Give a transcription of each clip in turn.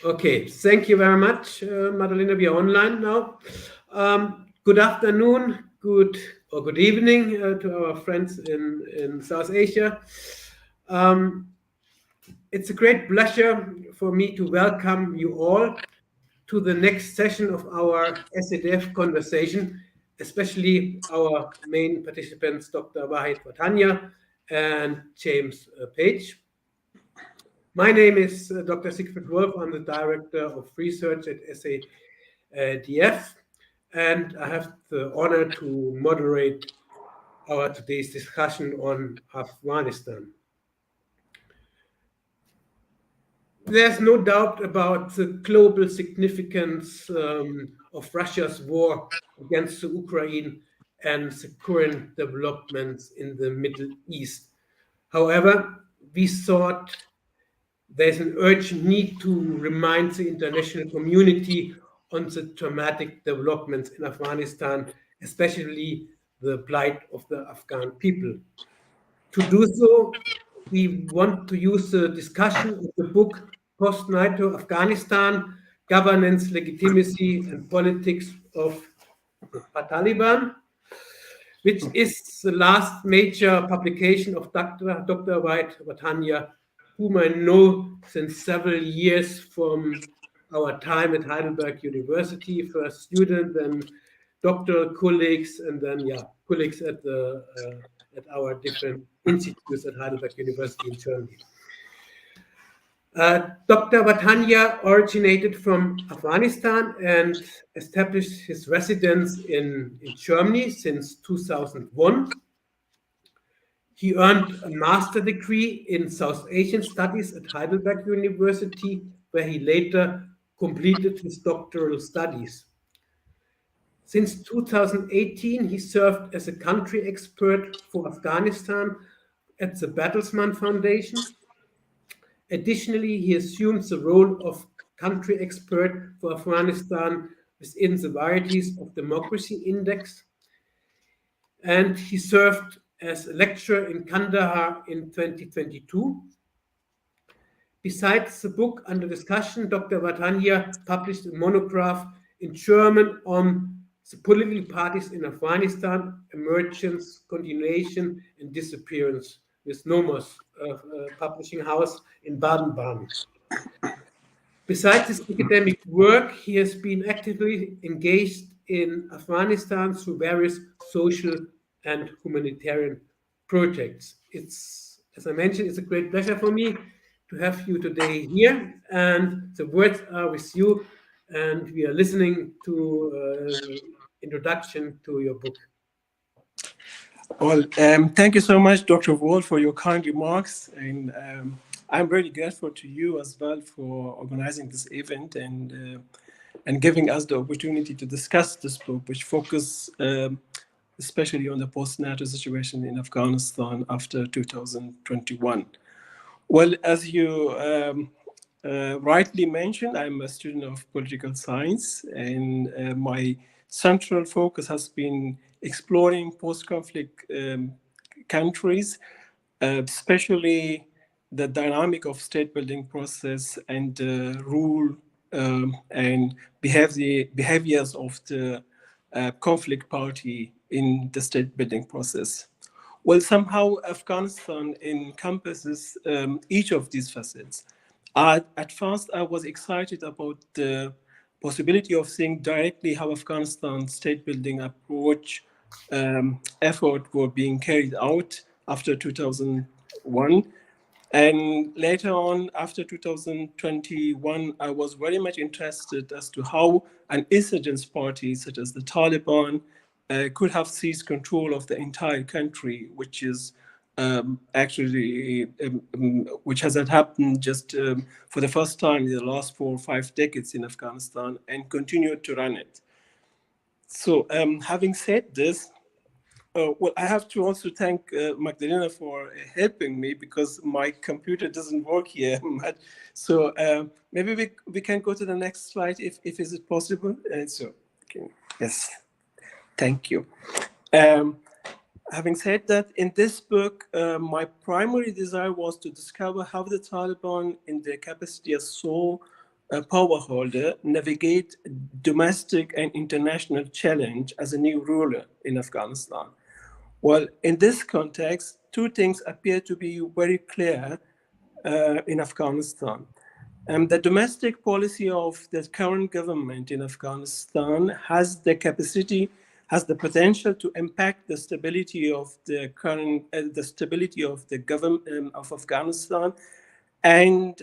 Okay, thank you very much, Madalena. We are online now. Good afternoon, good evening to our friends in South Asia. Um, it's a great pleasure for me to welcome you all to the next session of our SADF conversation, especially our main participants, Dr. Wahid Watanyar and James Page. My name is Dr. Siegfried Wolf. I'm the Director of Research at SADF, and I have the honor to moderate our today's discussion on Afghanistan. There's no doubt about the global significance of Russia's war against the Ukraine and the current developments in the Middle East. However, we thought there's an urgent need to remind the international community on the dramatic developments in Afghanistan, especially the plight of the Afghan people. To do so, we want to use the discussion of the book Post-NATO Afghanistan, Governance, Legitimacy and Politics of the Taliban, which is the last major publication of Dr. Wahid Watanyar, whom I know since several years from our time at Heidelberg University, first student, then doctoral colleagues, and then colleagues at our different institutes at Heidelberg University in Germany. Dr. Watanyar originated from Afghanistan and established his residence in Germany since 2001. He earned a master's degree in South Asian Studies at Heidelberg University, where he later completed his doctoral studies. Since 2018, he served as a country expert for Afghanistan at the Bertelsmann Foundation. Additionally, he assumed the role of country expert for Afghanistan within the Varieties of Democracy Index. And he served as a lecturer in Kandahar in 2022. Besides the book under discussion, Dr. Watanyar published a monograph in German on the political parties in Afghanistan, emergence, continuation, and disappearance, with Nomos publishing house in Baden-Baden. Besides his academic work, he has been actively engaged in Afghanistan through various social and humanitarian projects. It's, as I mentioned, it's a great pleasure for me to have you today here, and the words are with you, and we are listening to introduction to your book. Well, thank you so much, Dr. Wolf, for your kind remarks, and I'm very grateful to you as well for organizing this event and giving us the opportunity to discuss this book, which focuses especially on the post-NATO situation in Afghanistan after 2021. Well, as you rightly mentioned, I'm a student of political science, and my central focus has been exploring post-conflict countries, especially the dynamic of state-building process and rule and behaviors of the conflict party in the state-building process. Well, somehow Afghanistan encompasses each of these facets. At first, I was excited about the possibility of seeing directly how Afghanistan's state-building approach effort were being carried out after 2001. And later on, after 2021, I was very much interested as to how an insurgent party such as the Taliban could have seized control of the entire country, which is which hasn't happened just for the first time in the last 4 or 5 decades in Afghanistan, and continued to run it. So having said this, well, I have to also thank Magdalena for helping me, because my computer doesn't work here. So maybe we can go to the next slide if is it possible. Okay. Yes, thank you. Having said that, in this book, my primary desire was to discover how the Taliban, in their capacity as sole power holder navigate domestic and international challenge as a new ruler in Afghanistan? Well, in this context, two things appear to be very clear in Afghanistan. The domestic policy of the current government in Afghanistan has the capacity, has the potential to impact the stability of the current, the stability of the government of Afghanistan, and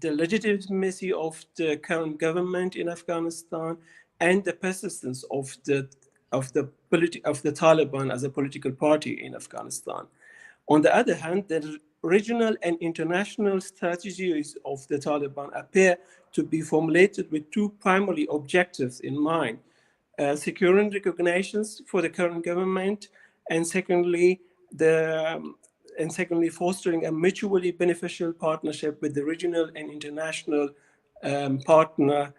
the legitimacy of the current government in Afghanistan, and the persistence of the Taliban as a political party in Afghanistan. On the other hand, the regional and international strategies of the Taliban appear to be formulated with two primary objectives in mind: securing recognitions for the current government, and secondly, fostering a mutually beneficial partnership with the regional and international partner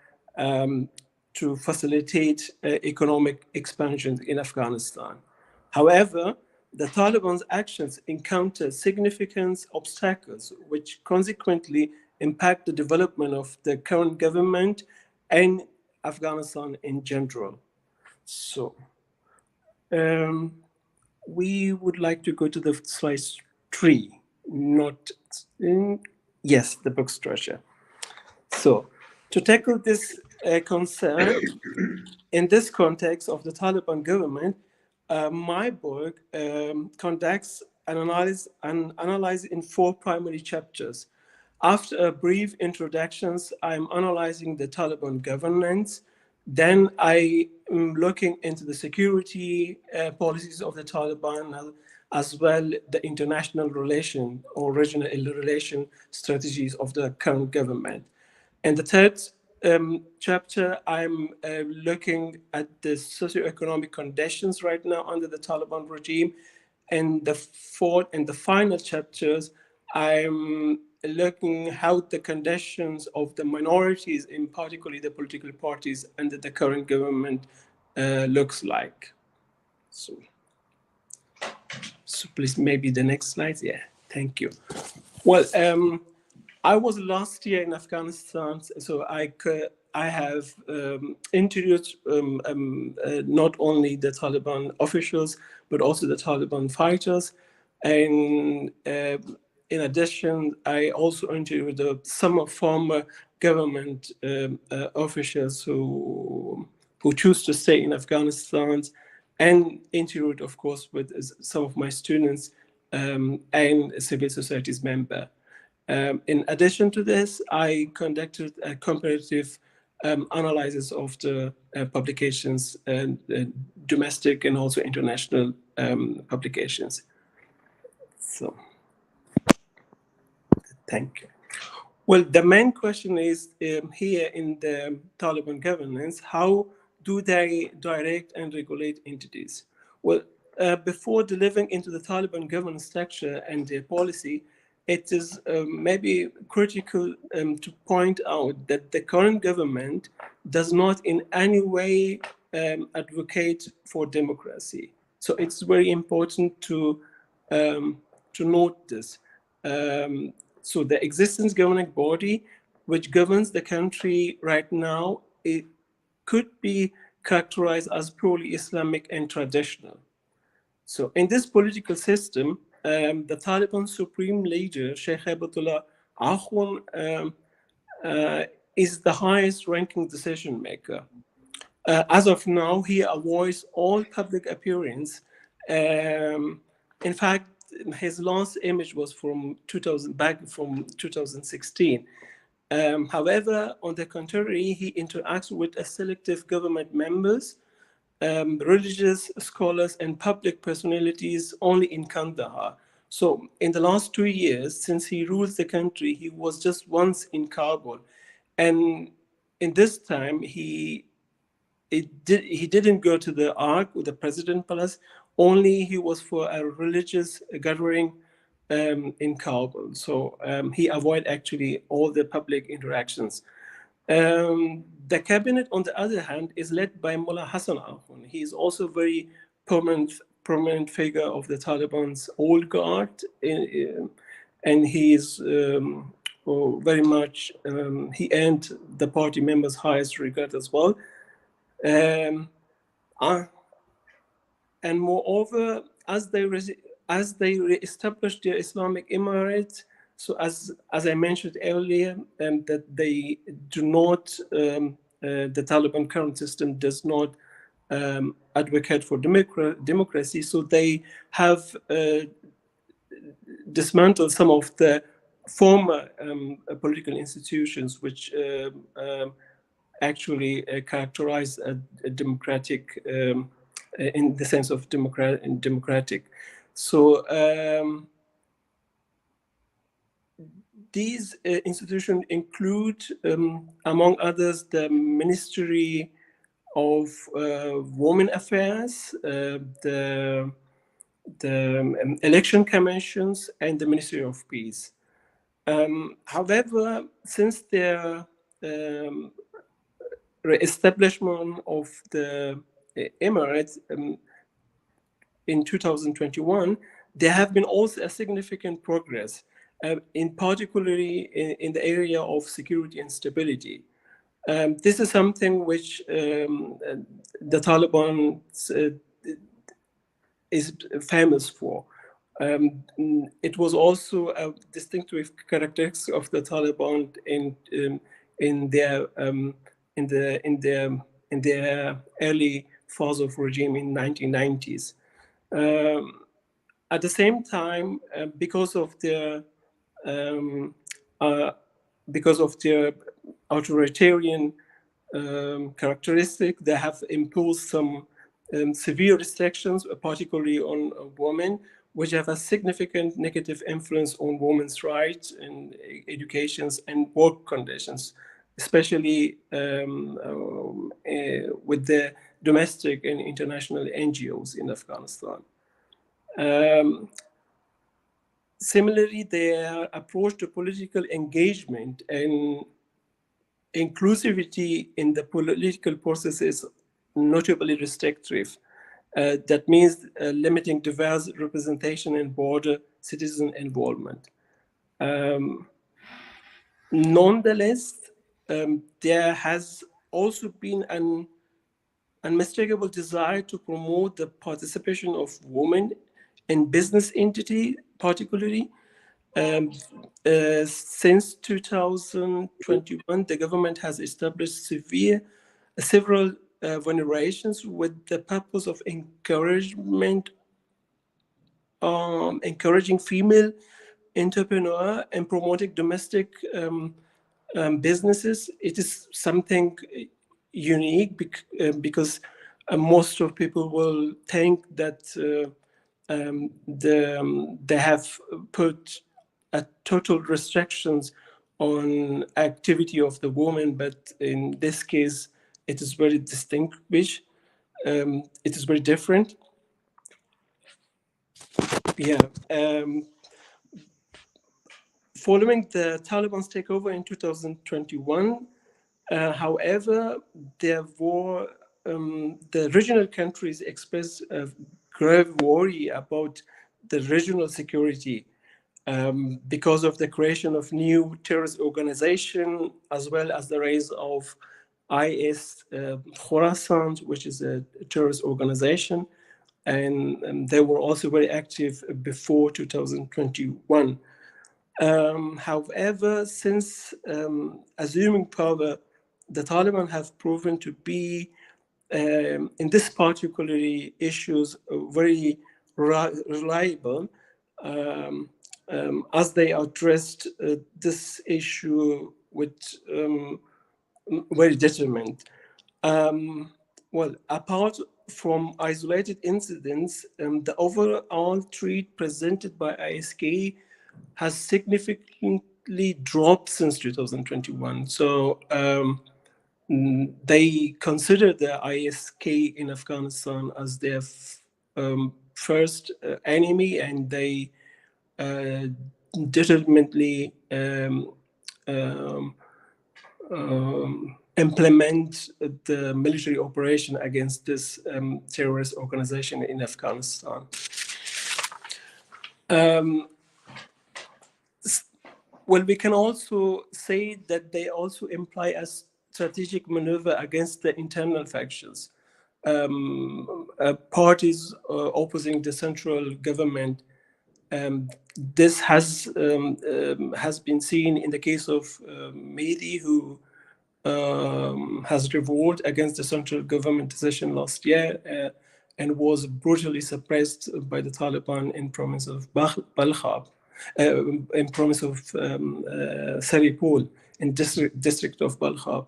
to facilitate economic expansion in Afghanistan. However, the Taliban's actions encounter significant obstacles, which consequently impact the development of the current government and Afghanistan in general. So, we would like to go to the slide 3, yes, the book structure. So, to tackle this concern in this context of the Taliban government, my book conducts an analysis in 4 primary chapters. After a brief introductions, I'm analyzing the Taliban governance. Then I am looking into the security policies of the Taliban, as well the international relation or regional relation strategies of the current government. And the third chapter, I'm looking at the socioeconomic conditions right now under the Taliban regime. And the fourth and the final chapters, I'm looking how the conditions of the minorities, in particularly the political parties under the current government, looks like. So please, maybe the next slide. Yeah, thank you. Well, I was last year in Afghanistan, so I have interviewed not only the Taliban officials, but also the Taliban fighters. And in addition, I also interviewed some former government officials who choose to stay in Afghanistan, and interviewed, of course, with some of my students and civil society's member. In addition to this, I conducted a comparative analysis of the publications, domestic and also international publications. So, thank you. Well, the main question is here in the Taliban governance, how do they direct and regulate entities? Well, before delving into the Taliban governance structure and their policy, it is maybe critical to point out that the current government does not in any way advocate for democracy. So it's very important to note this. So the existing governing body, which governs the country right now, it could be characterized as purely Islamic and traditional. So in this political system, the Taliban supreme leader, Sheikh Haibatullah Akhund, is the highest ranking decision maker. As of now, he avoids all public appearance. In fact, his last image was from 2016. However, on the contrary, he interacts with a selective government members, religious scholars, and public personalities only in Kandahar. So in the last 2 years, since he rules the country, he was just once in Kabul. And in this time, he didn't go to the Ark or the President Palace, only he was for a religious gathering in Kabul. So he avoided actually all the public interactions. The cabinet, on the other hand, is led by Mullah Hassan Akhund. He is also a very prominent figure of the Taliban's old guard, and he is very much. He earned the party members' highest regard as well. And moreover, as they re-established their Islamic Emirate, so as I mentioned earlier, that they do not, the Taliban current system does not advocate for democracy, so they have dismantled some of the former political institutions which actually characterize a democratic, in the sense of democratic. So these institutions include, among others, the Ministry of Women Affairs, the election commissions, and the Ministry of Peace. However, since their re-establishment of the Emirates in 2021, there have been also a significant progress, in particularly in the area of security and stability. This is something which the Taliban is famous for. It was also a distinctive characteristic of the Taliban in their early phase of regime in 1990s. At the same time, because of their authoritarian characteristic, they have imposed some severe restrictions, particularly on women, which have a significant negative influence on women's rights and education and work conditions, especially with the domestic and international NGOs in Afghanistan. Similarly, their approach to political engagement and inclusivity in the political process is notably restrictive. That means limiting diverse representation and broader citizen involvement. Nonetheless, there has also been an unmistakable desire to promote the participation of women in business entity, particularly. Since 2021, the government has established several vulnerations with the purpose of encouraging female entrepreneur and promoting domestic businesses. It is something unique because most of people will think that they have put a total restrictions on activity of the woman, but in this case, it is very distinguished. It is very different. Yeah. Following the Taliban's takeover in 2021, however, there were the regional countries expressed grave worry about the regional security because of the creation of new terrorist organization, as well as the rise of IS Khorasan, which is a terrorist organization, and they were also very active before 2021. However, since assuming power, the Taliban have proven to be, in this particularly issues, very reliable, as they addressed this issue with very determined. Well, apart from isolated incidents, the overall threat presented by ISK has significantly dropped since 2021. So they consider the ISK in Afghanistan as their first enemy, and they determinedly implement the military operation against this terrorist organization in Afghanistan. well, we can also say that they also imply a strategic maneuver against the internal factions. Parties opposing the central government. This has been seen in the case of Mehdi, who has revolted against the central government decision last year and was brutally suppressed by the Taliban in province of Balkhab, in province of Saripol, in district of Balkhab.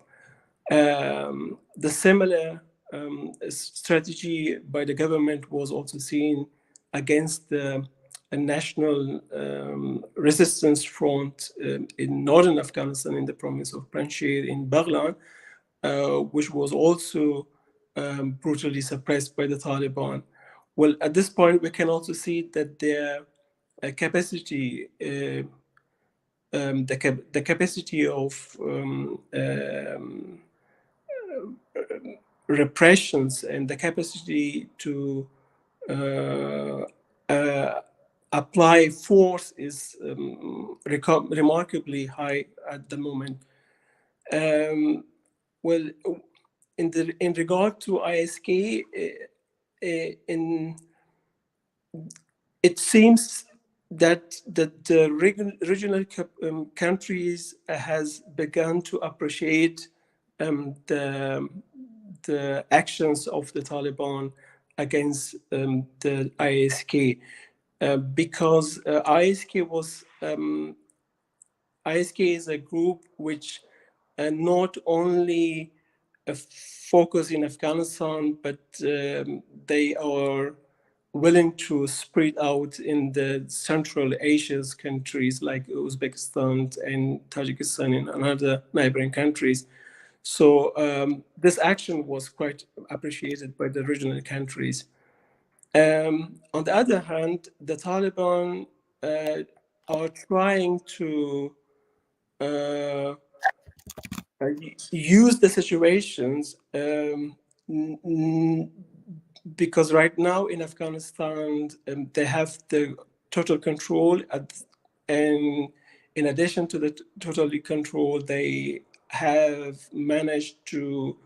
The similar strategy by the government was also seen against the national resistance front in northern Afghanistan, in the province of Panjshir in Baghlan, which was also brutally suppressed by the Taliban. Well, at this point, we can also see that their capacity, the capacity of repressions and the capacity to apply force is remarkably high at the moment. Well, in regard to ISK, it seems that the regional countries has begun to appreciate the actions of the Taliban against the ISK, because ISK is a group which not only focus in Afghanistan, but they are willing to spread out in the Central Asia's countries like Uzbekistan and Tajikistan and other neighboring countries. So this action was quite appreciated by the regional countries. On the other hand, the Taliban are trying to use the situations because right now in Afghanistan, they have the total control and in addition to the totally control, they have managed to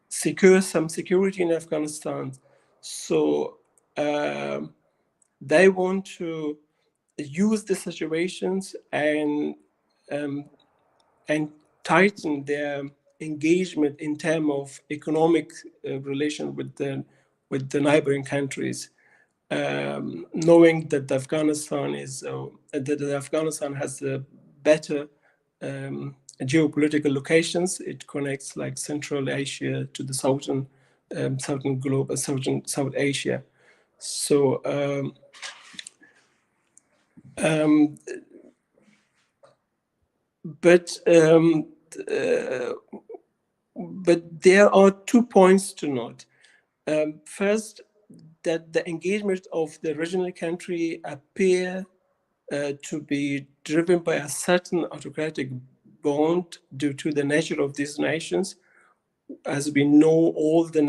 secure some security in Afghanistan. So they want to use the situations and tighten their engagement in terms of economic relation with the neighboring countries, knowing that Afghanistan has a better geopolitical locations. It connects like Central Asia to the southern globe, South Asia. So but there are 2 points to note. First, that the engagement of the regional country appear to be driven by a certain autocratic bond due to the nature of these nations. As we know, all the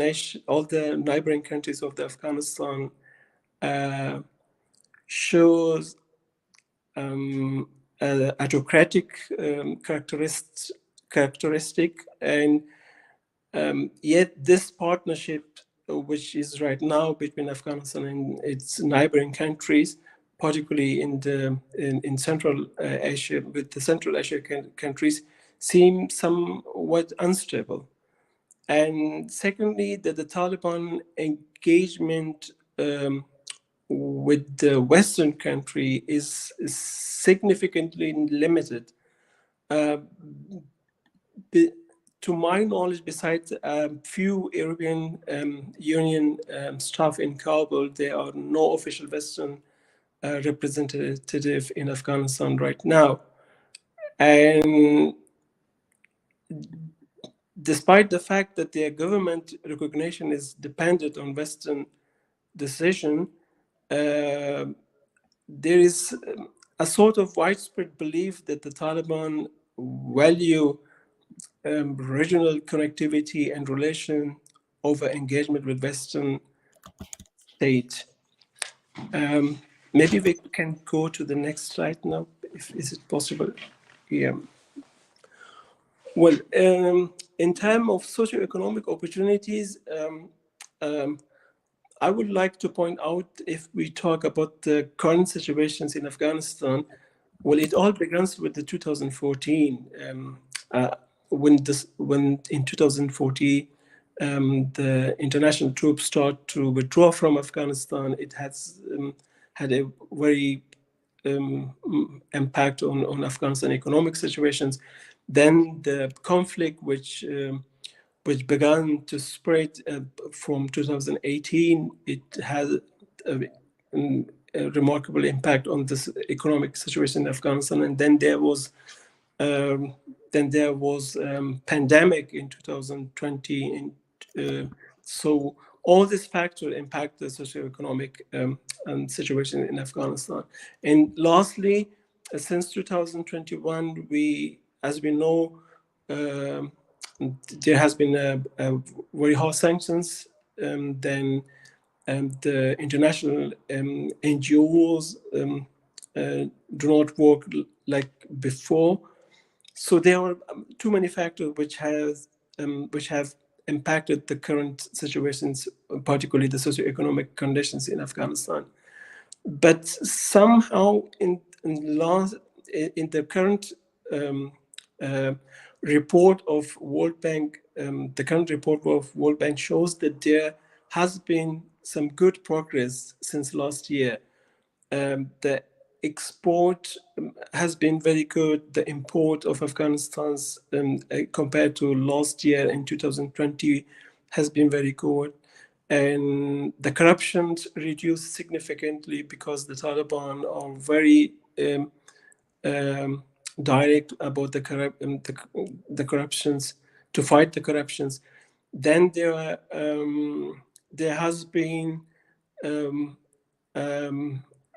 neighboring countries of Afghanistan shows autocratic characteristic, and yet this partnership, which is right now between Afghanistan and its neighboring countries, particularly in Central Asia, with the Central Asia countries, seem somewhat unstable. And secondly, that the Taliban engagement with the Western country is significantly limited. To my knowledge, besides a few European Union staff in Kabul, there are no official Western representative in Afghanistan right now. And despite the fact that their government recognition is dependent on Western decision, there is a sort of widespread belief that the Taliban value regional connectivity and relation over engagement with Western states. Maybe we can go to the next slide now, is it possible? Yeah. Well, in terms of socioeconomic opportunities, I would like to point out, if we talk about the current situations in Afghanistan, well, it all begins with the 2014, when in 2014 the international troops start to withdraw from Afghanistan. It has had a very impact on Afghanistan economic situations. Then the conflict, which began to spread from 2018, it has a remarkable impact on this economic situation in Afghanistan. And then there was pandemic in 2020, and so all these factors impact the socioeconomic and situation in Afghanistan. And lastly, since 2021, as we know, there has been a very hard sanctions. Then the international NGOs do not work like before. So there are too many factors which have impacted the current situations, particularly the socioeconomic conditions in Afghanistan. But somehow in the current report of World Bank, the current report of World Bank shows that there has been some good progress since last year. The export has been very good. The import of Afghanistan's compared to last year in 2020 has been very good. And the corruption reduced significantly because the Taliban are very direct about the corruptions, to fight the corruptions. Then there has been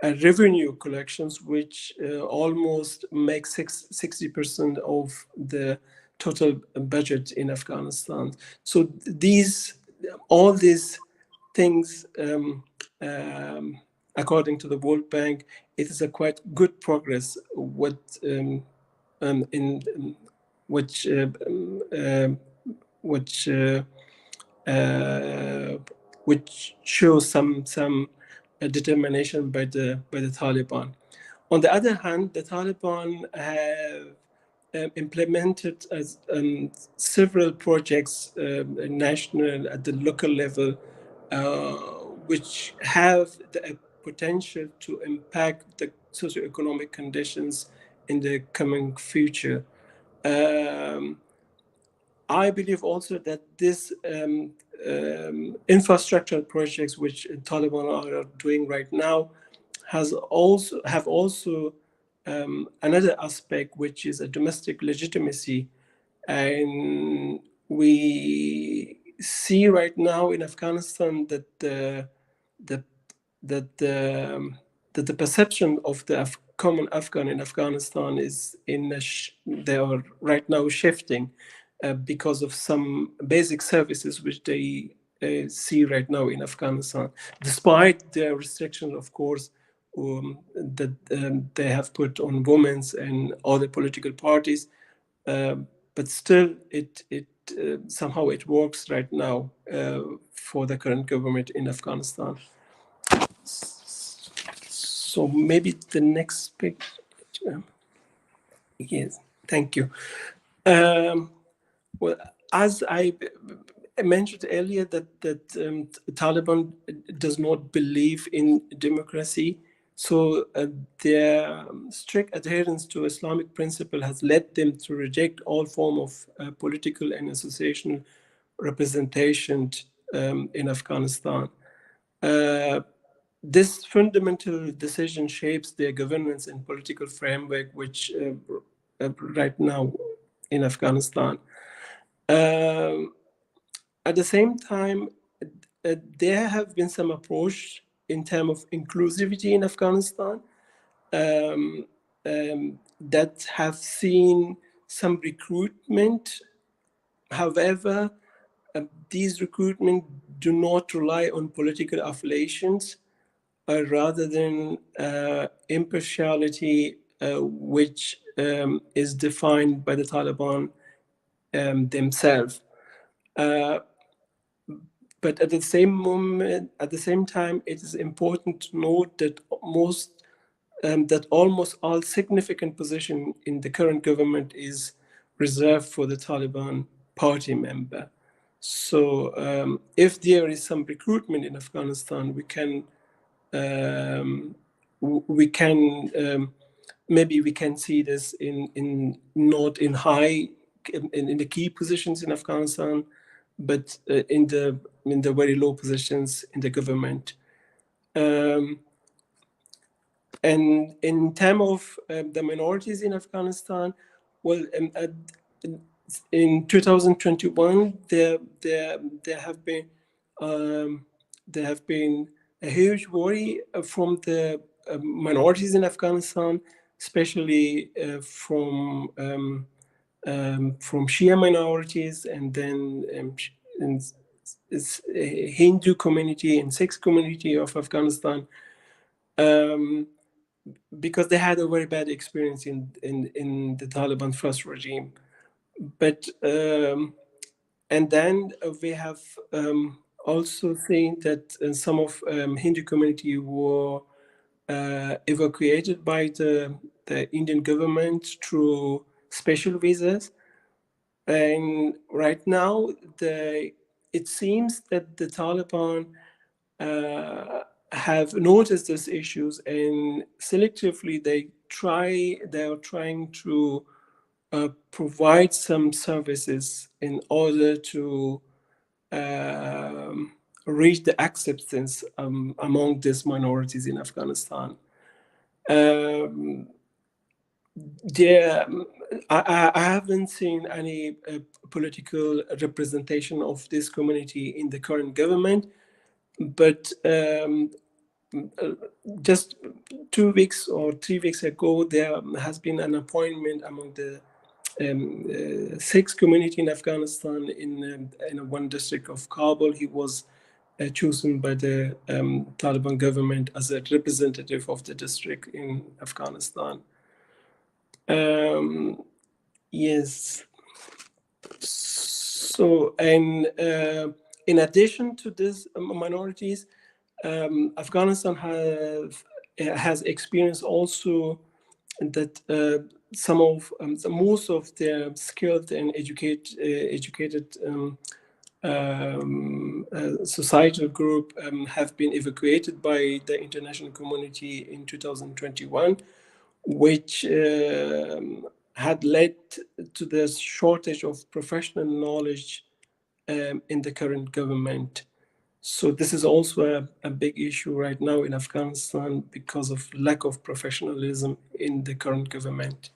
a revenue collections which almost makes 60% of the total budget in Afghanistan. So all these things, according to the World Bank, it is a quite good progress which shows some determination by the Taliban. On the other hand, the Taliban have implemented several projects, national at the local level, which have the potential to impact the socioeconomic conditions in the coming future. I believe also that this infrastructure projects which Taliban are doing right now have also another aspect, which is a domestic legitimacy. And we see right now in Afghanistan that the perception of the common Afghan in Afghanistan is they are right now shifting because of some basic services which they see right now in Afghanistan, despite the restrictions, of course, that they have put on women and other political parties. But still, it somehow it works right now for the current government in Afghanistan. So maybe the next picture. Yes, thank you. Well, as I mentioned earlier, that Taliban does not believe in democracy. So their strict adherence to Islamic principle has led them to reject all form of political and associational representation in Afghanistan. This fundamental decision shapes their governance and political framework, which right now in Afghanistan. At the same time, there have been some approach in terms of inclusivity in Afghanistan that have seen some recruitment. However, these recruitment do not rely on political affiliations, rather than impartiality, which is defined by the Taliban themselves. But at the same moment, at the same time, it is important to note that almost all significant position in the current government is reserved for the Taliban party member. So if there is some recruitment in Afghanistan, maybe we can see this in not in high in the key positions in Afghanistan, but in the very low positions in the government. And in terms of the minorities in Afghanistan, well, in 2021 there have been a huge worry from the minorities in Afghanistan, especially from Shia minorities, and then Hindu community and Sikh community of Afghanistan, because they had a very bad experience in the Taliban first regime. But and then we have also seen that some of Hindu community were evacuated by the Indian government through special visas. And right now, it seems that the Taliban have noticed these issues, and selectively they are trying to provide some services in order to reach the acceptance among these minorities in Afghanistan. I haven't seen any political representation of this community in the current government, but just 2 weeks or 3 weeks ago, there has been an appointment among the Sikh community in Afghanistan in one district of Kabul. He was chosen by the Taliban government as a representative of the district in Afghanistan. Yes. So, and in addition to these minorities, Afghanistan has experienced also that most of the skilled and educated societal group have been evacuated by the international community in 2021, which had led to the shortage of professional knowledge in the current government. So this is also a big issue right now in Afghanistan because of lack of professionalism in the current government.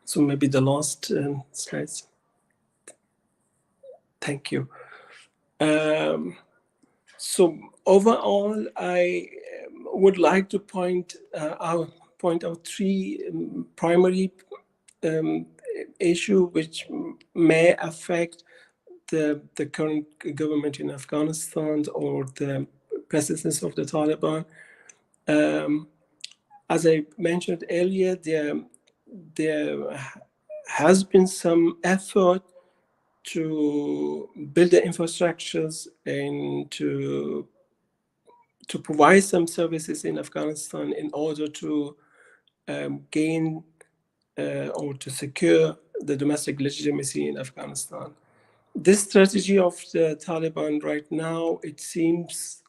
So maybe the last slides. Thank you. So overall, I would like to point out 3 primary issues which may affect the current government in Afghanistan or the presence of the Taliban. As I mentioned earlier, there has been some effort to build the infrastructures and to provide some services in Afghanistan in order to gain or to secure the domestic legitimacy in Afghanistan. This strategy of the Taliban right now, it seems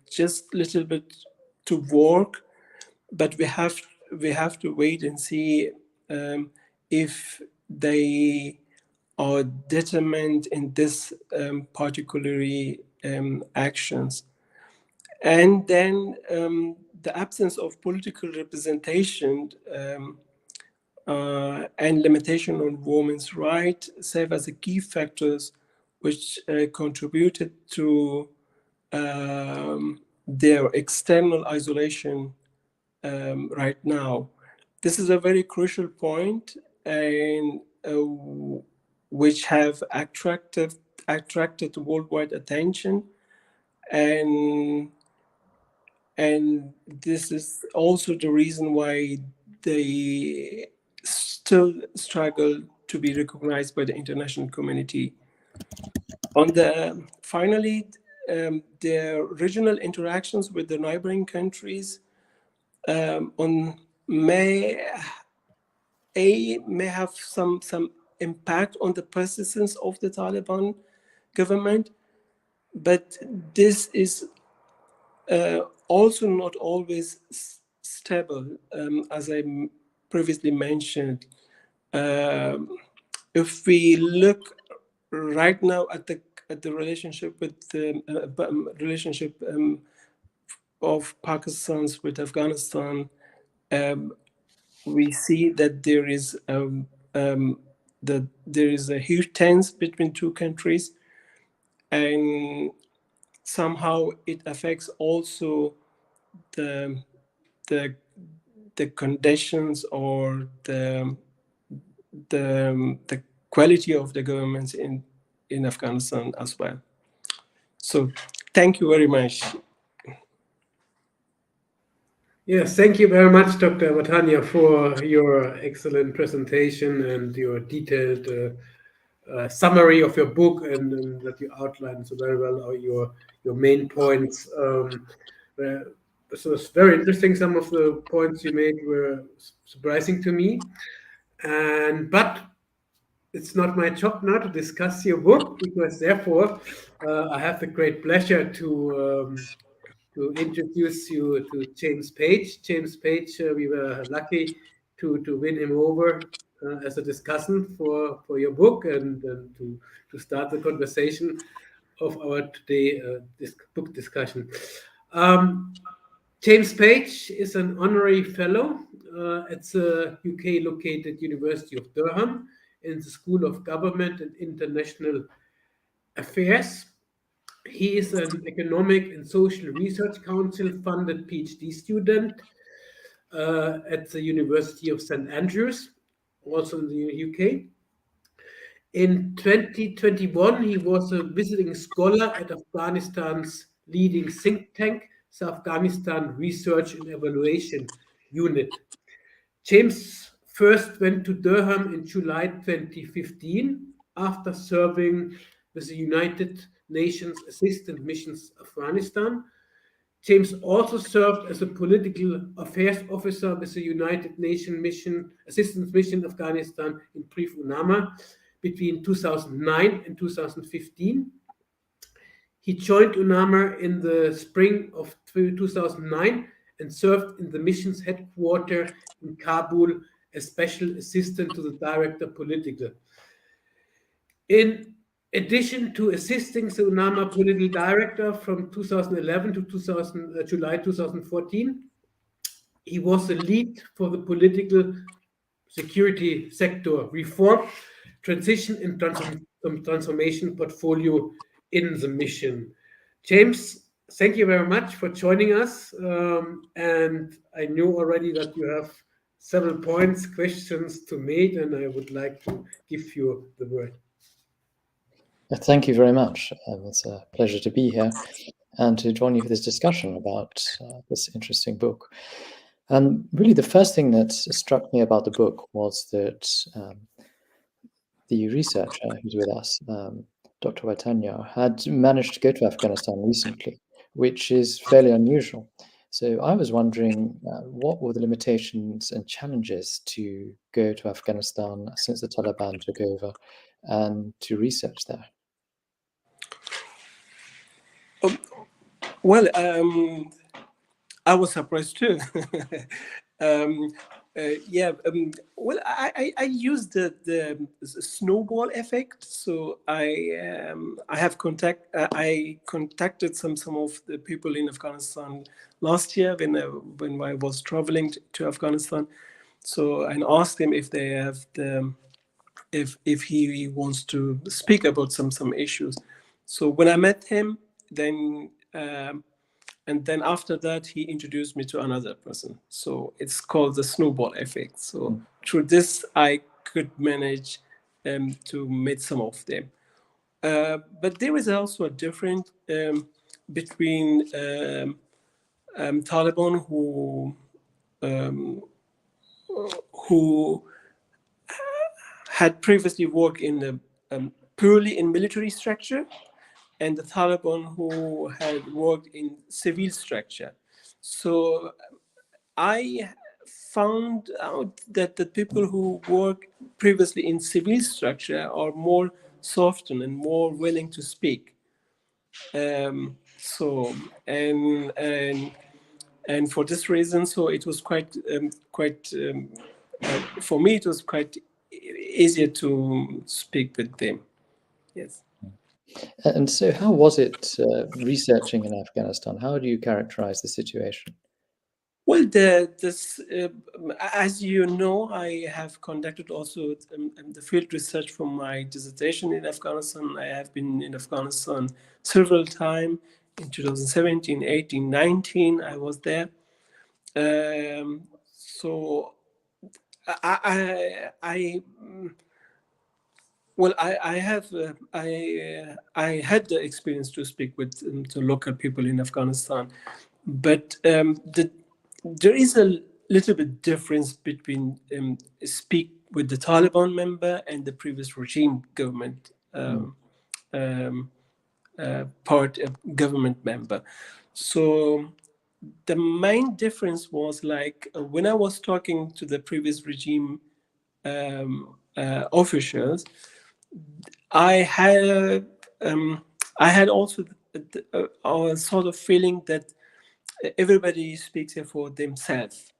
just a little bit to work, but we have to wait and see if they are determined in this particularly actions. And then the absence of political representation and limitation on women's rights serve as a key factors which contributed to their external isolation right now. This is a very crucial point, and which have attracted worldwide attention, and And this is also the reason why they still struggle to be recognized by the international community. Finally, their regional interactions with the neighboring countries may have some impact on the persistence of the Taliban government, but this is also not always stable, as I previously mentioned. If we look right now at the relationship with the relationship of Pakistan's with Afghanistan, we see that there is a huge tense between two countries, and somehow it affects also the conditions or the quality of the governments in Afghanistan as well. So thank you very much. Yes, thank you very much, Dr. Watanyar, for your excellent presentation and your detailed summary of your book, and that you outlined so very well your main points. So it's very interesting. Some of the points you made were surprising to me, but it's not my job now to discuss your book, because therefore I have the great pleasure to introduce you to James Page. James Page, we were lucky to win him over as a discussant for your book, and to start the conversation of our today book discussion. James Page is an honorary fellow at the UK-located University of Durham in the School of Government and International Affairs. He is an Economic and Social Research Council-funded PhD student at the University of St Andrews, also in the UK. In 2021, he was a visiting scholar at Afghanistan's leading think tank, the Afghanistan Research and Evaluation Unit. James first went to Durham in July 2015 after serving with the United Nations Assistance Missions Afghanistan. James also served as a political affairs officer with the United Nations Assistance Mission Afghanistan, in brief UNAMA, between 2009 and 2015. He joined UNAMA in the spring of 2009 and served in the mission's headquarters in Kabul as special assistant to the director political. In addition to assisting the UNAMA political director from 2011 to July 2014, he was the lead for the political security sector reform, transition and transformation portfolio in the mission. James, thank you very much for joining us. And I know already that you have several points, questions to make, and I would like to give you the word. Thank you very much. It's a pleasure to be here and to join you for this discussion about this interesting book. And really, the first thing that struck me about the book was that the researcher who's with us, Dr. Watanyar, had managed to go to Afghanistan recently, which is fairly unusual. So I was wondering, what were the limitations and challenges to go to Afghanistan since the Taliban took over and to research there? Well, I was surprised too. Well, I used the snowball effect. So I contacted some of the people in Afghanistan last year when I was traveling to Afghanistan. So and asked him if they have if he wants to speak about some issues. So when I met him, then. And then after that, he introduced me to another person. So it's called the snowball effect. So through this, I could manage to meet some of them. But there is also a difference between Taliban who had previously worked in purely in military structure, and the Taliban who had worked in civil structure. So I found out that the people who work previously in civil structure are more softened and more willing to speak. So and for this reason, so it was quite for me it was quite easier to speak with them. Yes. And so, how was it researching in Afghanistan? How do you characterize the situation? Well, as you know, I have conducted also the field research for my dissertation in Afghanistan. I have been in Afghanistan several times. In 2017, 18, 19, I was there. So I had the experience to speak with the local people in Afghanistan, but there is a little bit difference between speak with the Taliban member and the previous regime government government member. So the main difference was like when I was talking to the previous regime officials, I had also a sort of feeling that everybody speaks here for themselves.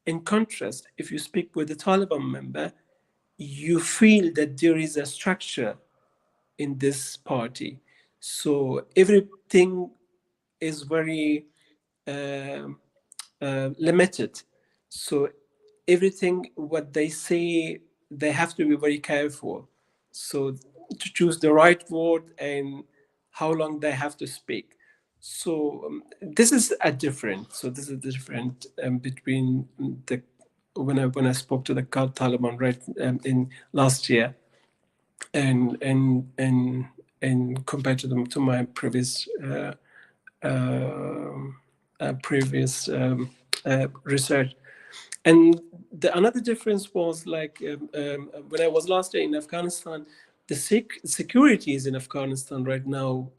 In contrast, if you speak with a Taliban member, you feel that there is a structure in this party. So everything is very limited. So everything what they say, they have to be very careful. So to choose the right word and how long they have to speak. So this is a different. So this is the different between the when I spoke to the Taliban right in last year, and compared to them to my previous research. And another difference was like when I was last year in Afghanistan, the securities in Afghanistan right now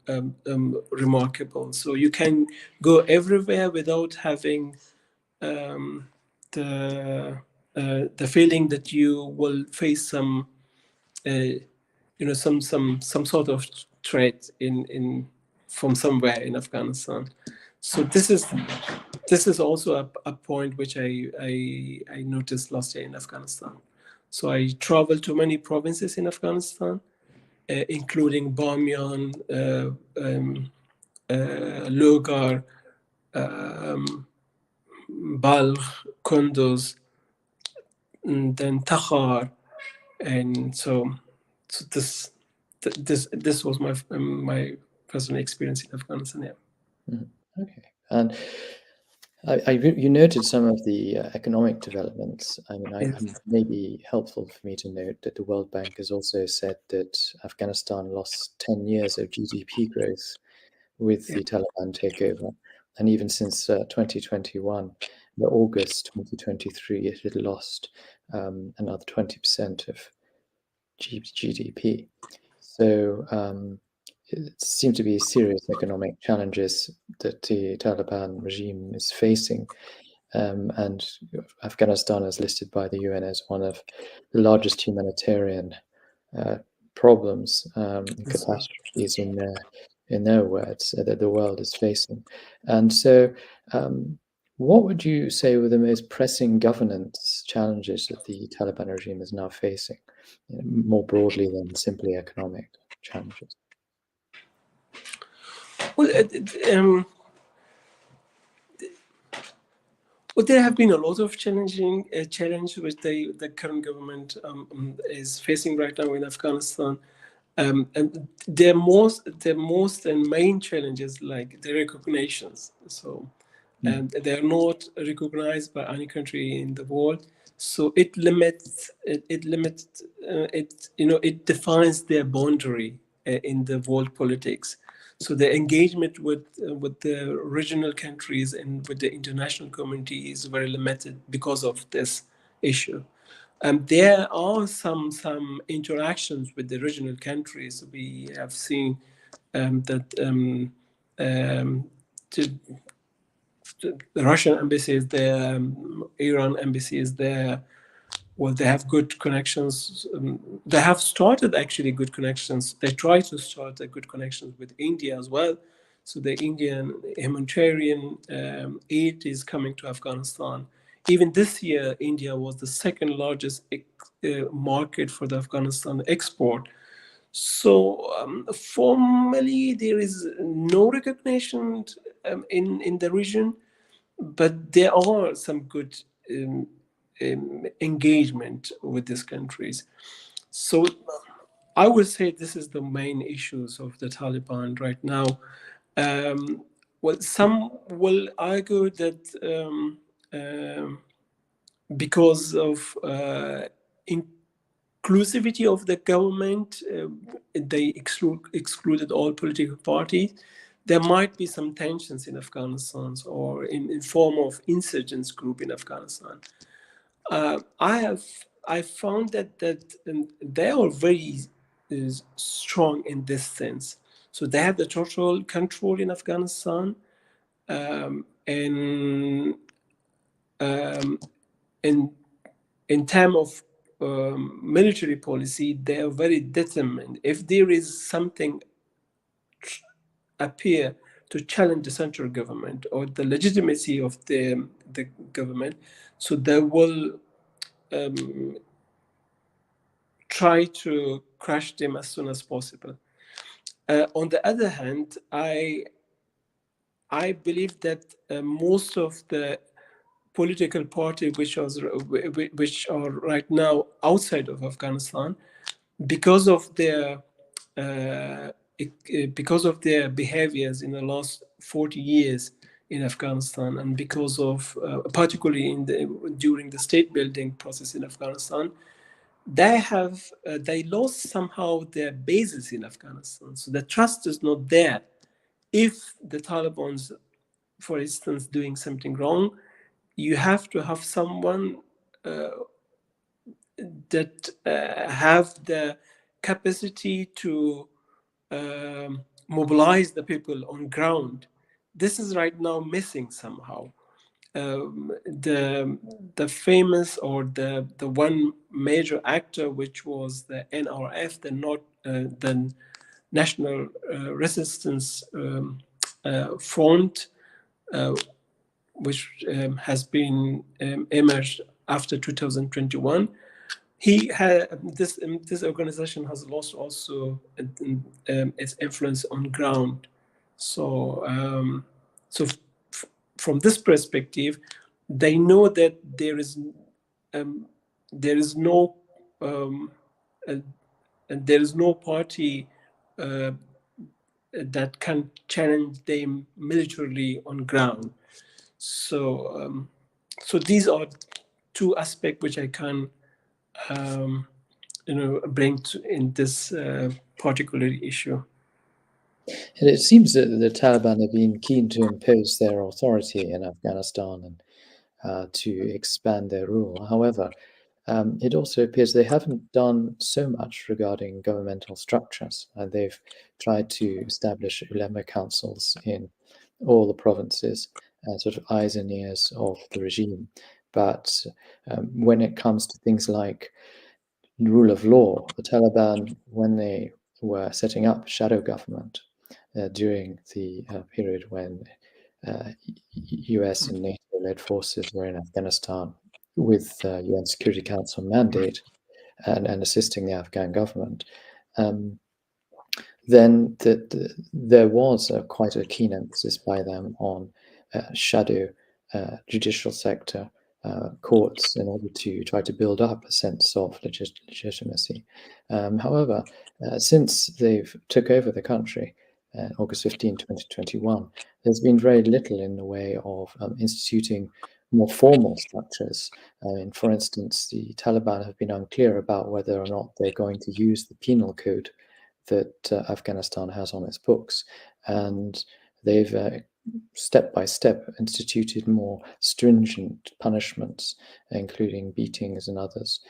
remarkable. So you can go everywhere without having the feeling that you will face some some sort of threat in from somewhere in Afghanistan. So this is also a point which I noticed last year in Afghanistan. So I traveled to many provinces in Afghanistan, including Bamyan, Logar, Balkh, Kunduz, and then Takhar, and so this was my personal experience in Afghanistan. Yeah. Okay, and you noted some of the economic developments. I mean, Yes. it may be helpful for me to note that the World Bank has also said that Afghanistan lost 10 years of GDP growth with the Taliban takeover, and even since 2021, the August 2023, it had lost another 20% of GDP. So it seems to be serious economic challenges that the Taliban regime is facing. And Afghanistan is listed by the UN as one of the largest humanitarian problems, catastrophes in their words, that the world is facing. And so what would you say were the most pressing governance challenges that the Taliban regime is now facing, more broadly than simply economic challenges? Well, there have been a lot of challenge which the current government is facing right now in Afghanistan. And the most and main challenges like the recognitions. So, and they are not recognized by any country in the world. So it limits it defines their boundary in the world politics. So the engagement with the regional countries and with the international community is very limited because of this issue. There are some interactions with the regional countries. We have seen that the Russian embassy is there, Iran embassy is there. Well, they have good connections. They have started actually good connections. They try to start a good connections with India as well. So the Indian humanitarian aid is coming to Afghanistan. Even this year, India was the second largest market for the Afghanistan export. So formally, there is no recognition in the region, but there are some good engagement with these countries. So I would say this is the main issues of the Taliban right now. Well, some will argue that because of inclusivity of the government, they excluded all political parties. There might be some tensions in Afghanistan or in form of insurgents group in Afghanistan. I found that they are very strong in this sense. So they have the total control in Afghanistan, and in terms of military policy, they are very determined. If there is something appear to challenge the central government or the legitimacy of the government, so they will try to crush them as soon as possible. On the other hand, I believe that most of the political parties which are right now outside of Afghanistan, because of their behaviors in the last 40 years in Afghanistan, and because of particularly during the state building process in Afghanistan, they lost somehow their bases in Afghanistan. So the trust is not there. If the Taliban's, for instance, doing something wrong, you have to have someone that have the capacity to mobilize the people on ground. This is right now missing somehow. The famous or the one major actor, which was the NRF, the National Resistance Front, which has been emerged after 2021. He had this organization has lost also its influence on ground. So from this perspective, they know that there is no party that can challenge them militarily on ground. So these are two aspects which I can bring in this particular issue. And it seems that the Taliban have been keen to impose their authority in Afghanistan and to expand their rule. However, it also appears they haven't done so much regarding governmental structures. They've tried to establish ulema councils in all the provinces, sort of eyes and ears of the regime. But when it comes to things like rule of law, the Taliban, when they were setting up shadow government during the period when US and NATO-led forces were in Afghanistan with UN Security Council mandate and assisting the Afghan government, then there was quite a keen emphasis by them on shadow judicial sector courts in order to try to build up a sense of legitimacy. However, since they've took over the country, August 15, 2021, there's been very little in the way of instituting more formal structures. For instance, the Taliban have been unclear about whether or not they're going to use the penal code that Afghanistan has on its books. and they've step by step instituted more stringent punishments, including beatings and others,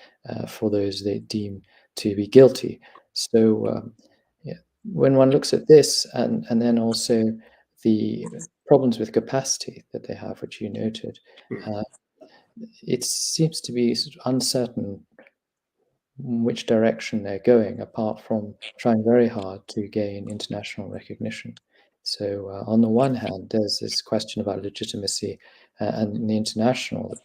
for those they deem to be guilty. So yeah, when one looks at this, and then also the problems with capacity that they have, which you noted, it seems to be sort of uncertain which direction they're going, apart from trying very hard to gain international recognition. So on the one hand, there's this question about legitimacy and the international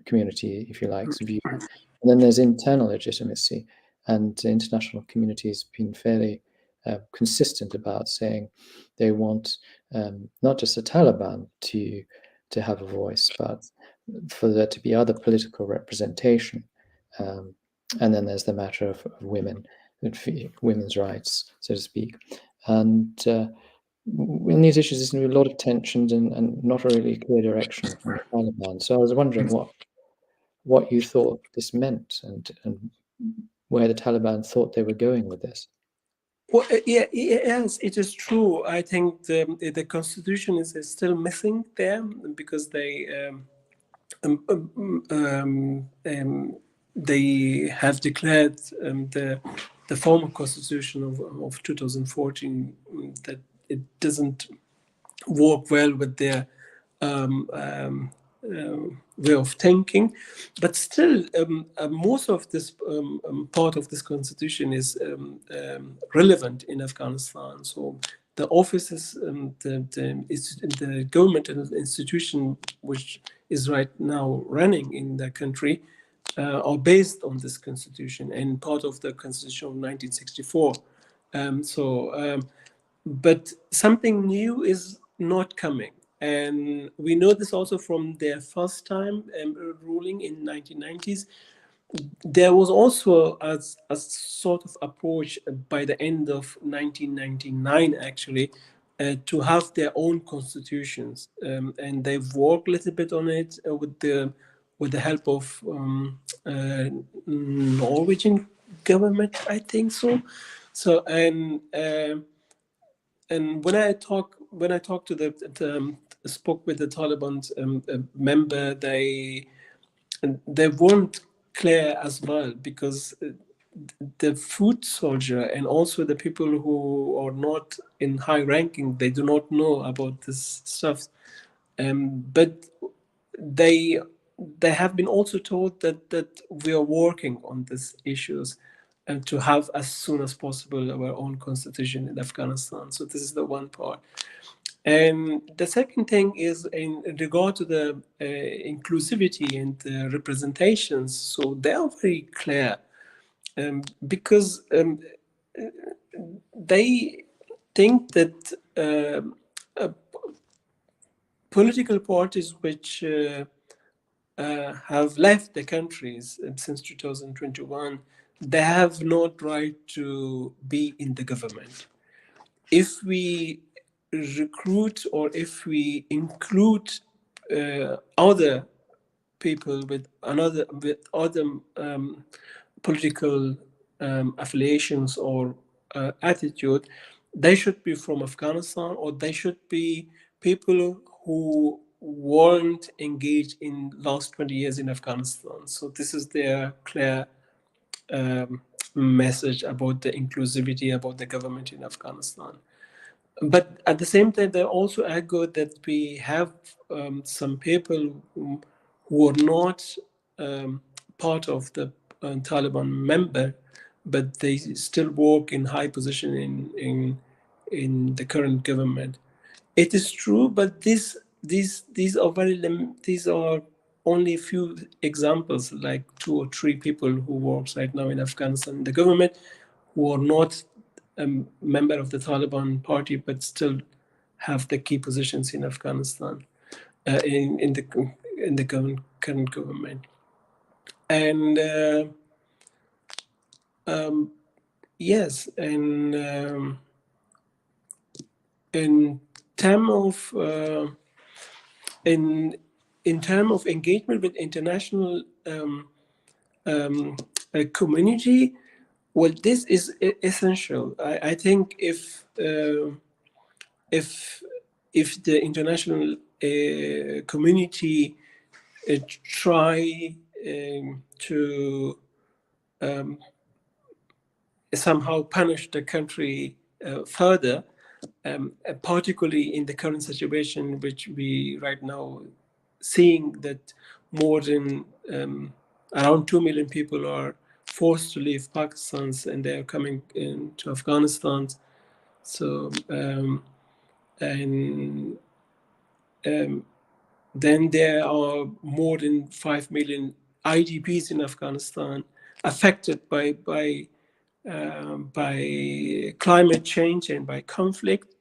community, if you like, view. And then there's internal legitimacy, and the international community has been fairly consistent about saying they want not just the Taliban to have a voice, but for there to be other political representation. And then there's the matter of women, women's rights, so to speak. And in these issues, there's a lot of tensions and not a really clear direction from the Taliban. So I was wondering what you thought this meant, and where the Taliban thought they were going with this. Well, yeah, yes, it is true. I think the constitution is still missing there, because they have declared the former constitution of 2014 that it doesn't work well with their way of thinking, but still most of this part of this constitution is relevant in Afghanistan. So the offices, the government institution which is right now running in the country are based on this constitution and part of the constitution of 1964. But something new is not coming. And we know this also from their first time ruling in 1990s. There was also a sort of approach by the end of 1999, actually, to have their own constitutions. And they've worked a little bit on it with the help of Norwegian government, I think so. So and when I talk to spoke with the Taliban's member, they weren't clear as well, because the foot soldier and also the people who are not in high ranking, they do not know about this stuff, but they have been also told that we are working on these issues and to have as soon as possible our own constitution in Afghanistan. So this is the one part. And the second thing is in regard to the inclusivity and the representations. So they are very clear, because they think that political parties which have left the countries since 2021, they have not right to be in the government. If we recruit or if we include other people with other political affiliations or attitude, they should be from Afghanistan, or they should be people who weren't engaged in last 20 years in Afghanistan. So this is their clear message about the inclusivity, about the government in Afghanistan. But at the same time, they also argue that we have some people who are not part of the Taliban member, but they still work in high position in the current government. It is true, but these are only a few examples, like 2 or 3 people who work right now in Afghanistan in the government, who are not a member of the Taliban party, but still have the key positions in Afghanistan, in the current government. And yes, and in terms of engagement with international community, well, this is essential. I think if if the international community try to somehow punish the country further, particularly in the current situation, which we right now seeing that more than around 2 million people are forced to leave Pakistan and they are coming into Afghanistan. So and then there are more than 5 million IDPs in Afghanistan affected by climate change and by conflict.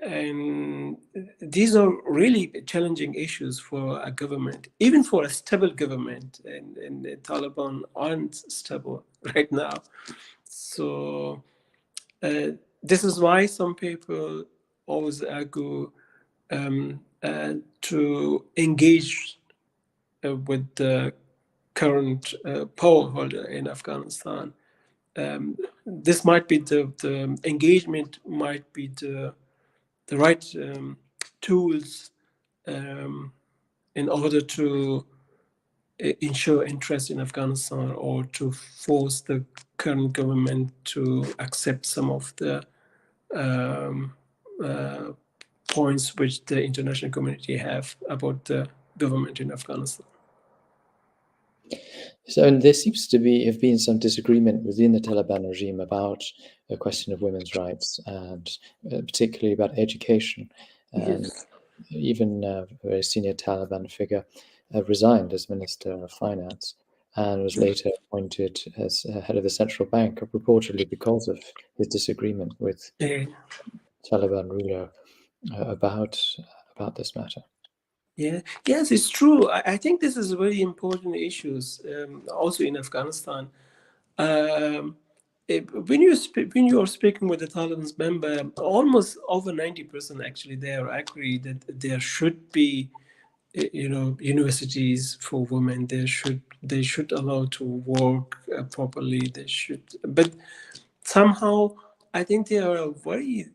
And these are really challenging issues for a government, even for a stable government. And the Taliban aren't stable right now. So this is why some people always argue to engage with the current power holder in Afghanistan. This might be the engagement might be the right tools in order to ensure interest in Afghanistan or to force the current government to accept some of the points which the international community have about the government in Afghanistan. So, and there seems to have been some disagreement within the Taliban regime about the question of women's rights, and particularly about education. And Yes. even a very senior Taliban figure resigned as Minister of Finance and was later appointed as head of the central bank, reportedly because of his disagreement with Taliban ruler about this matter. Yeah, yes, it's true. I think this is very important issues also in Afghanistan. When you are speaking with the Taliban's member, almost over 90% actually they are agree that there should be, universities for women. They should allow to work properly. They should, but somehow I think they are a very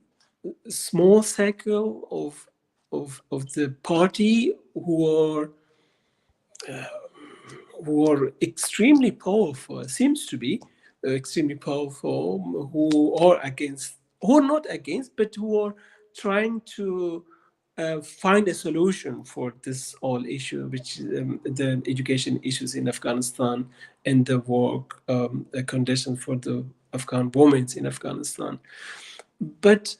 small circle of the party who are extremely powerful, seems to be extremely powerful, who are against, who are not against, but who are trying to find a solution for this whole issue, which the education issues in Afghanistan and the work conditions for the Afghan women in Afghanistan. But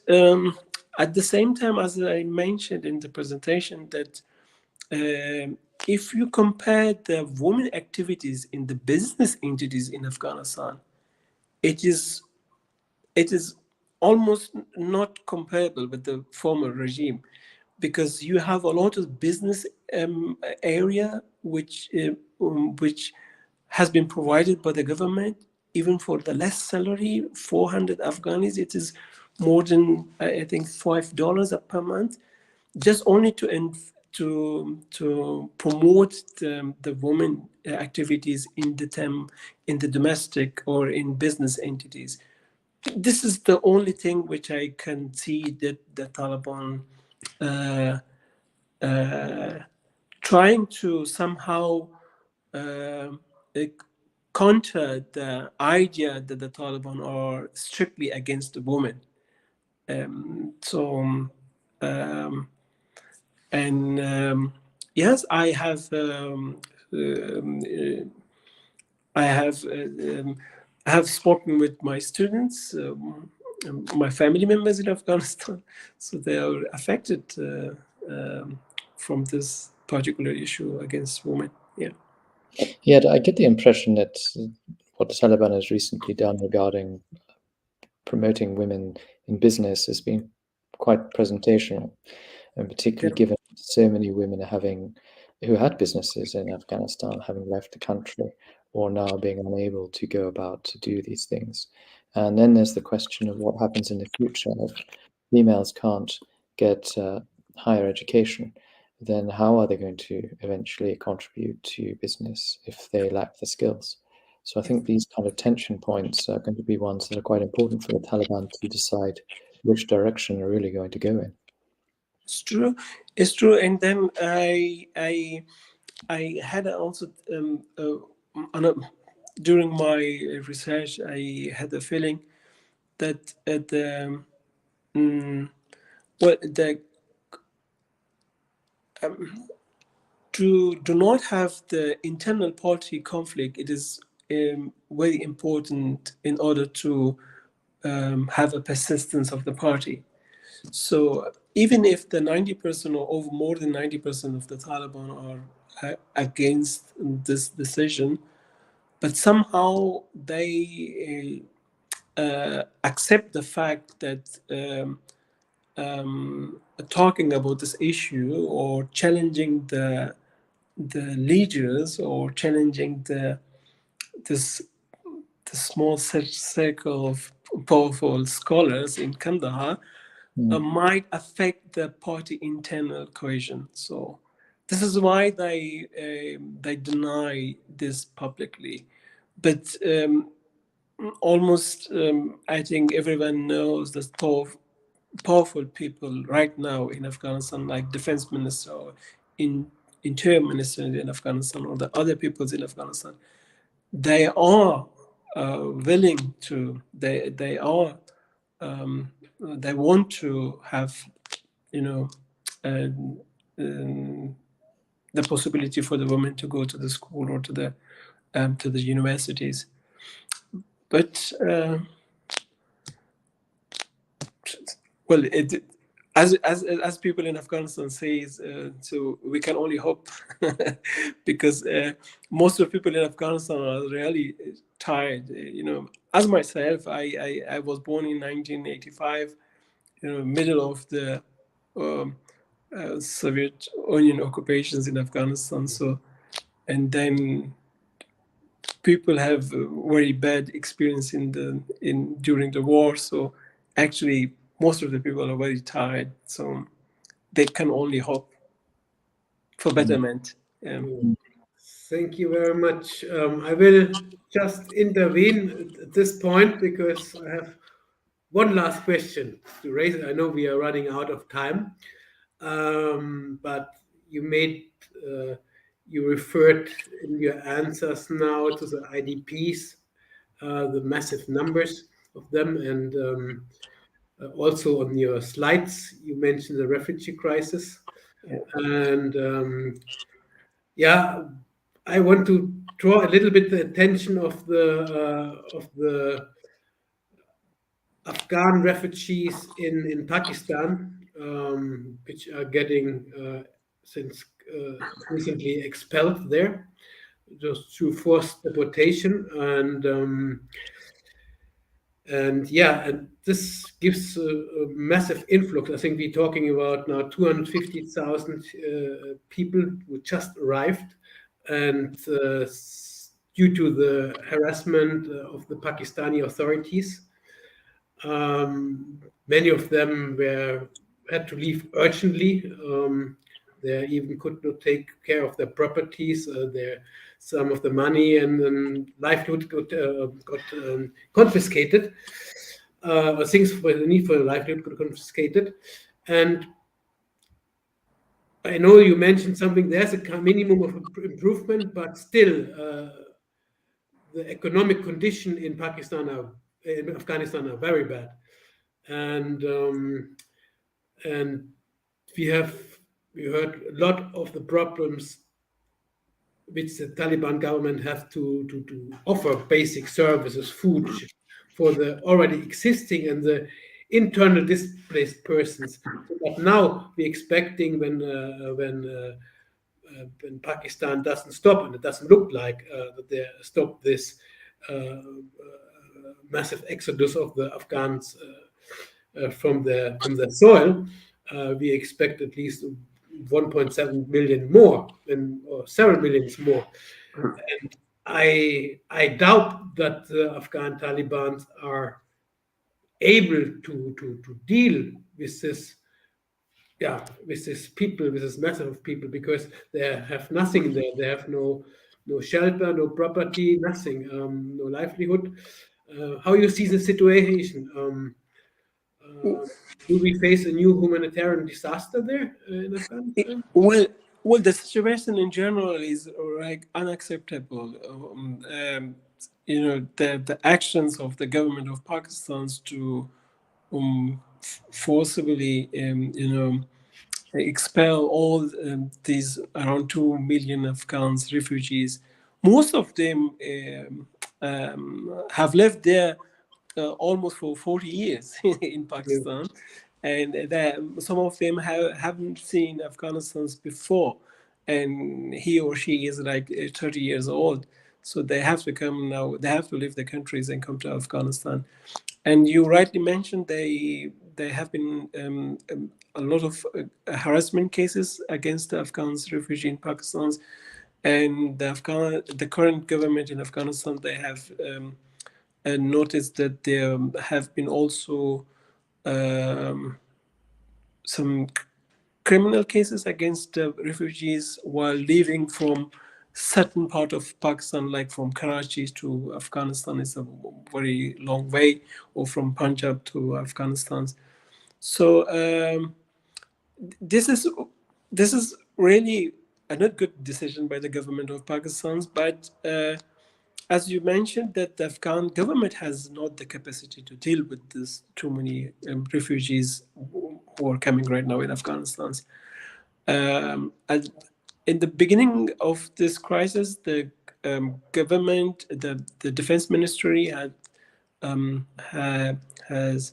at the same time, as I mentioned in the presentation, that if you compare the women activities in the business entities in Afghanistan, it is almost not comparable with the former regime, because you have a lot of business area which has been provided by the government, even for the less salary, 400 Afghanis, it is more than I think $5 per month, just only to promote the women activities in the domestic or in business entities. This is the only thing which I can see that the Taliban trying to somehow counter the idea that the Taliban are strictly against the women. Yes, I have spoken with my students, my family members in Afghanistan, so they are affected from this particular issue against women. Yeah. Yeah, I get the impression that what the Taliban has recently done regarding promoting women in business has been quite presentational, and particularly given so many women who had businesses in Afghanistan having left the country or now being unable to go about to do these things. And then there's the question of what happens in the future if females can't get higher education. Then how are they going to eventually contribute to business if they lack the skills? So I think these kind of tension points are going to be ones that are quite important for the Taliban to decide which direction are really going to go in. It's true. It's true. And then I had also during my research, I had the feeling that to do not have the internal party conflict, it is very important in order to have a persistence of the party. So even if the 90% or over more than 90% of the Taliban are against this decision, but somehow they accept the fact that talking about this issue or challenging the leaders or challenging the small circle of powerful scholars in Kandahar might affect the party internal cohesion. So this is why they deny this publicly. But almost, I think everyone knows that powerful people right now in Afghanistan, like defense minister or interior minister in Afghanistan or the other peoples in Afghanistan, they are willing to, they want to have, the possibility for the women to go to the school or to the universities. But well, as people in Afghanistan say, so we can only hope, because most of the people in Afghanistan are really tired. As myself, I was born in 1985, middle of the Soviet Union occupations in Afghanistan. So, and then people have very bad experience during the war. So actually, most of the people are very tired. So they can only hope for betterment. Thank you very much. I will just intervene at this point because I have one last question to raise. I know we are running out of time, but you referred in your answers now to the IDPs, the massive numbers of them, and also on your slides you mentioned the refugee crisis. And I want to draw a little bit the attention of the Afghan refugees in Pakistan, which are getting since recently expelled there, just through forced deportation, and this gives a massive influx. I think we're talking about now 250,000 people who just arrived, and due to the harassment of the Pakistani authorities, many of them had to leave urgently. They even could not take care of their properties. Some of the money and livelihood got confiscated. Things for the need for livelihood got confiscated. And I know you mentioned something. There's a minimum of improvement, but still, the economic condition in Afghanistan are very bad, and we heard a lot of the problems which the Taliban government have to offer basic services, food for the already existing and the internal displaced persons. But now we're expecting when Pakistan doesn't stop, and it doesn't look like that they stop this massive exodus of the Afghans from their soil, we expect at least 1.7 million more, or several millions more. And I doubt that the Afghan Taliban are able to deal with this. With this massive of people, because they have nothing there. They have no shelter, no property, nothing, no livelihood. How you see the situation? Do we face a new humanitarian disaster there in Afghanistan? Well, the situation in general is like unacceptable. The actions of the government of Pakistan to forcibly, expel all these around 2 million Afghans refugees. Most of them have lived there almost for 40 years in Pakistan, and some of them haven't seen Afghanistan before, and he or she is like 30 years old, so they have to come now. They have to leave the countries and come to Afghanistan. And you rightly mentioned there have been a lot of harassment cases against the Afghans refugee in Pakistan, and the current government in Afghanistan, they have noticed that there have been also some criminal cases against refugees while leaving from certain part of Pakistan, like from Karachi to Afghanistan is a very long way, or from Punjab to Afghanistan. So this is really a not good decision by the government of Pakistan, but as you mentioned, that the Afghan government has not the capacity to deal with this too many refugees who are coming right now in Afghanistan. And in the beginning of this crisis, the government, the defense ministry has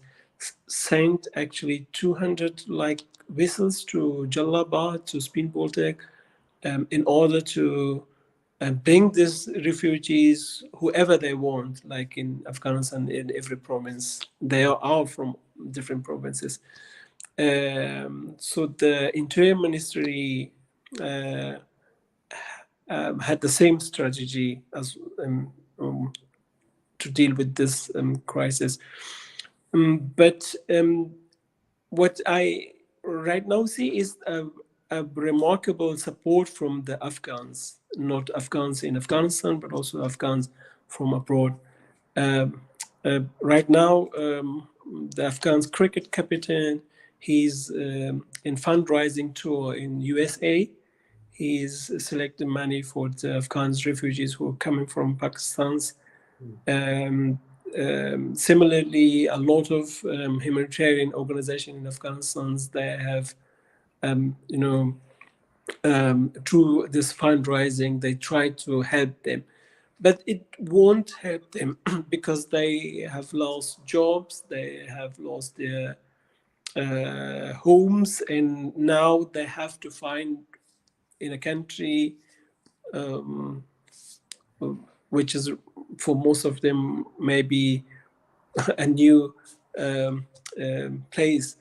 sent actually 200 like vessels to Jalalabad, to Spin Boltek, in order to bring these refugees, whoever they want, like in Afghanistan, in every province. They are all from different provinces. So the Interior Ministry had the same strategy as to deal with this crisis. But what I right now see is a remarkable support from the Afghans, not Afghans in Afghanistan, but also Afghans from abroad. Right now, the Afghan cricket captain, he's in fundraising tour in USA. He's selecting money for the Afghan refugees who are coming from Pakistan. Similarly, a lot of humanitarian organizations in Afghanistan, they have, through this fundraising, they try to help them. But it won't help them because they have lost jobs, they have lost their homes, and now they have to find in a country which is for most of them maybe a new place.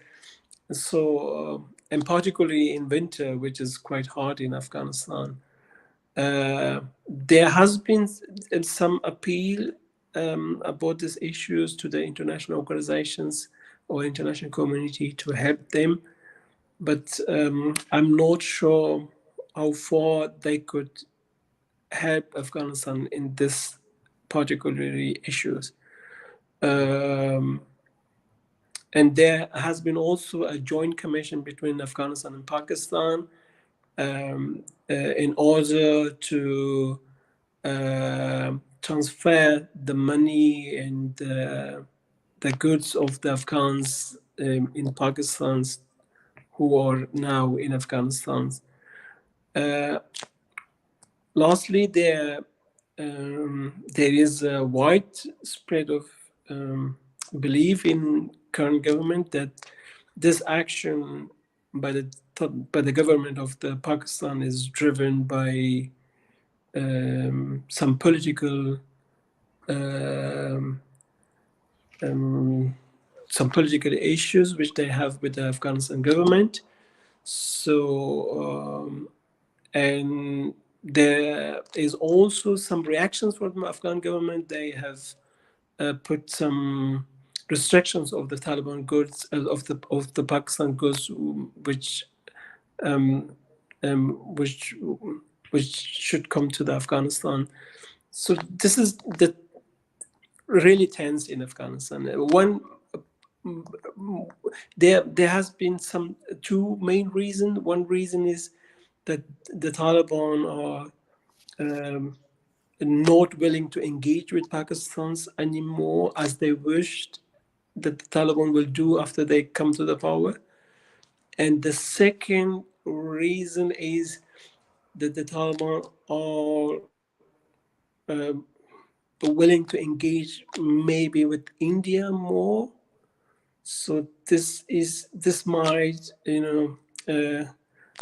So, and particularly in winter, which is quite hard in Afghanistan. There has been some appeal about these issues to the international organizations or international community to help them, but I'm not sure how far they could help Afghanistan in this particularly issues. And there has been also a joint commission between Afghanistan and Pakistan in order to transfer the money and the goods of the Afghans in Pakistan who are now in Afghanistan. Lastly, there is a widespread of belief in current government that this action by the government of the Pakistan is driven by some political issues which they have with the Afghanistan government. So and there is also some reactions from the Afghan government. They have put some restrictions of the Taliban goods of the Pakistan goods, which should come to the Afghanistan. So this is the really tense in Afghanistan. One there has been two main reasons. One reason is that the Taliban are not willing to engage with Pakistan anymore as they wished that the Taliban will do after they come to the power. And the second reason is that the Taliban are willing to engage maybe with India more. So this might,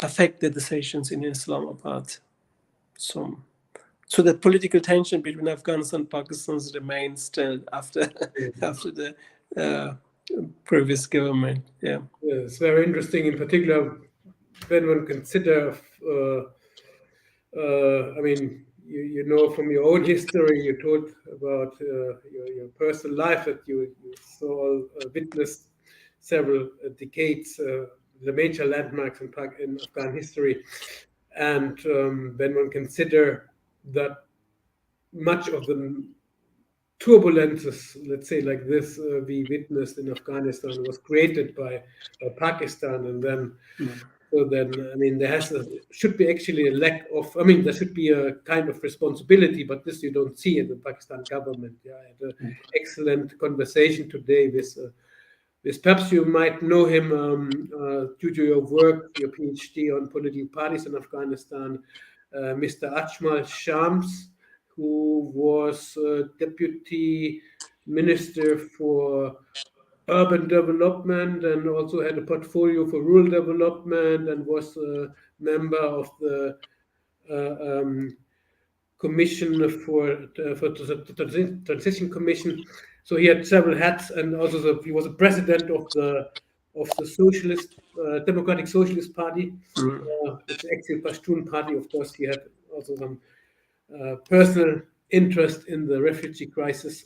affect the decisions in Islamabad. So the political tension between Afghanistan and Pakistan remains still after the previous government. Yeah, it's very interesting, in particular when one consider. I mean, you know from your own history, you told about your personal life that you saw, witnessed several decades, the major landmarks in Afghan history. And when one consider that much of the turbulences, let's say like this, we witnessed in Afghanistan was created by Pakistan, and then so then, I mean, should be actually a lack of, I mean, there should be a kind of responsibility, but this you don't see in the Pakistan government. Yeah, I had an excellent conversation today with perhaps you might know him due to your work, your PhD on political parties in Afghanistan, Mr. Ajmal Shams, who was Deputy Minister for Urban Development and also had a portfolio for rural development, and was a member of the Commission for the Transition Commission. So he had several hats, and also he was a president of the Socialist Democratic Socialist Party, which is actually a Pashtun party. Of course, he had also some personal interest in the refugee crisis,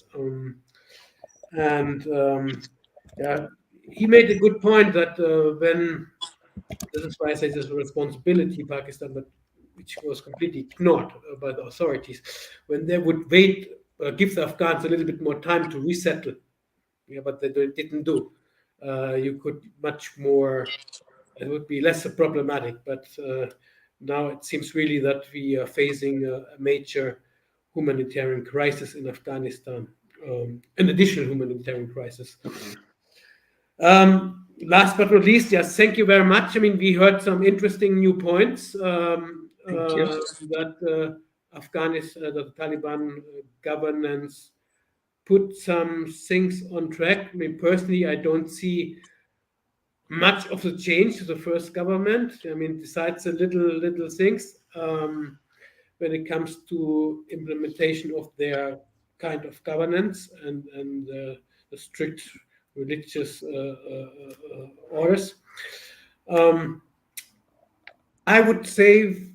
yeah, he made a good point that when, this is why I say there's a responsibility Pakistan, but which was completely ignored by the authorities, when they would wait, give the Afghans a little bit more time to resettle. Yeah, but they didn't do. You could much more, it would be less problematic, but now it seems really that we are facing a major humanitarian crisis in Afghanistan, an additional humanitarian crisis. Last but not least, yes, thank you very much. I mean, we heard some interesting new points that Afghanistan, the Taliban governance put some things on track. I mean, personally, I don't see much of the change to the first government. I mean, besides the little things when it comes to implementation of their kind of governance and the strict religious orders. I would say,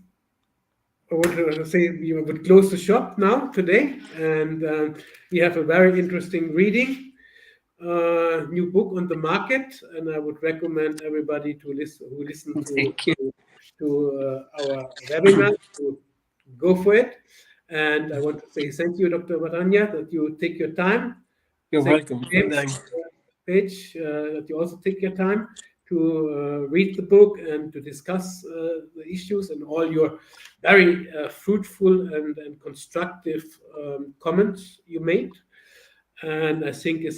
we would close the shop now today, and we have a very interesting reading, new book on the market, and I would recommend everybody to listen to our webinar to go for it. And I want to say thank you, Dr. Watanyar, that you take your time. You're welcome. Page, that you also take your time to read the book and to discuss the issues, and all your very fruitful and constructive comments you made. And I think it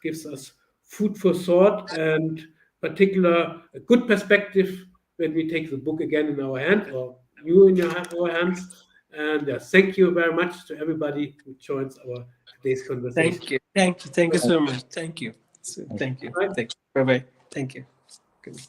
gives us food for thought, and particular a good perspective when we take the book again in our hand, or you in our hands. And thank you very much to everybody who joins our today's conversation. Thank you so much. Thank you. Bye-bye. Thank you. Good.